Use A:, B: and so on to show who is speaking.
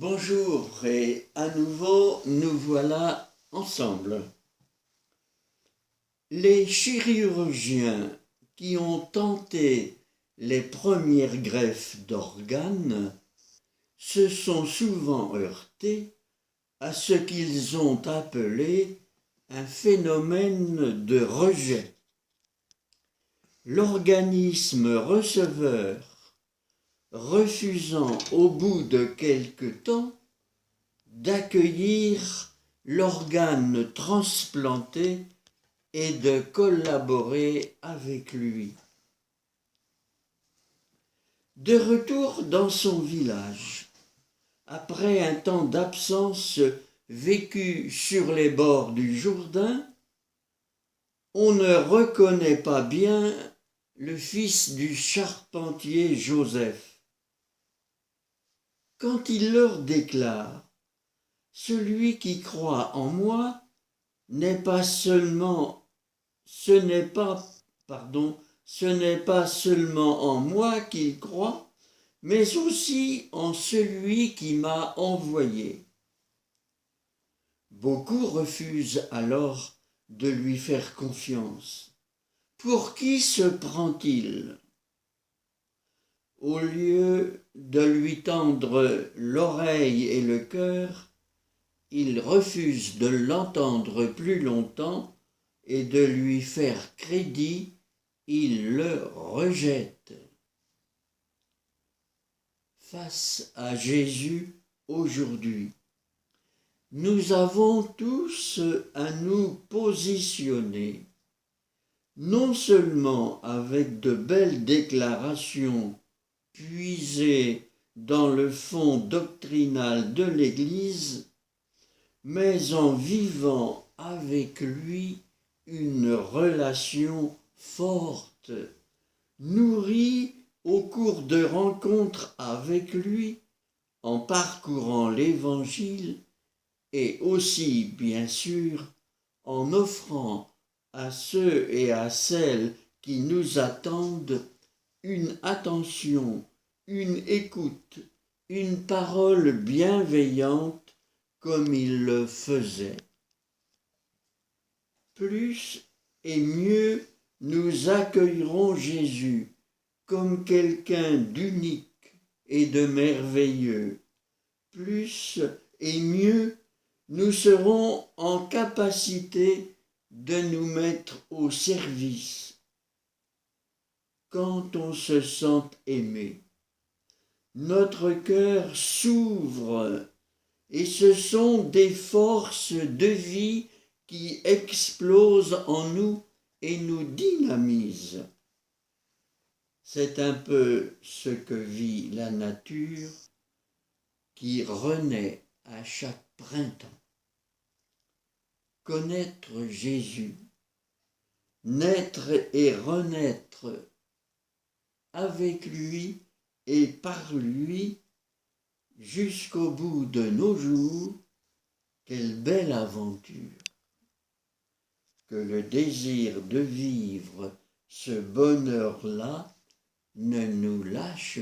A: Bonjour et à nouveau nous voilà ensemble. Les chirurgiens qui ont tenté les premières greffes d'organes se sont souvent heurtés à ce qu'ils ont appelé un phénomène de rejet. L'organisme receveur refusant au bout de quelque temps d'accueillir l'organe transplanté et de collaborer avec lui. De retour dans son village, après un temps d'absence vécu sur les bords du Jourdain, on ne reconnaît pas bien le fils du charpentier Joseph. Quand il leur déclare « Celui qui croit en moi n'est pas seulement, ce n'est pas seulement en moi qu'il croit, mais aussi en celui qui m'a envoyé. » Beaucoup refusent alors de lui faire confiance. Pour qui se prend-il ? Au lieu de lui tendre l'oreille et le cœur, il refuse de l'entendre plus longtemps et de lui faire crédit, il le rejette. Face à Jésus aujourd'hui, nous avons tous à nous positionner, non seulement avec de belles déclarations puisées dans le fond doctrinal de l'Église, mais en vivant avec lui une relation forte, nourrie au cours de rencontres avec lui, en parcourant l'Évangile et aussi, bien sûr, en offrant à ceux et à celles qui nous attendent une attention, une écoute, une parole bienveillante comme il le faisait. Plus et mieux nous accueillerons Jésus comme quelqu'un d'unique et de merveilleux. Plus et mieux nous serons en capacité de nous mettre au service. Quand on se sent aimé, notre cœur s'ouvre et ce sont des forces de vie qui explosent en nous et nous dynamisent. C'est un peu ce que vit la nature qui renaît à chaque printemps. Connaître Jésus, naître et renaître avec lui et par lui jusqu'au bout de nos jours, quelle belle aventure! Que le désir de vivre ce bonheur-là ne nous lâche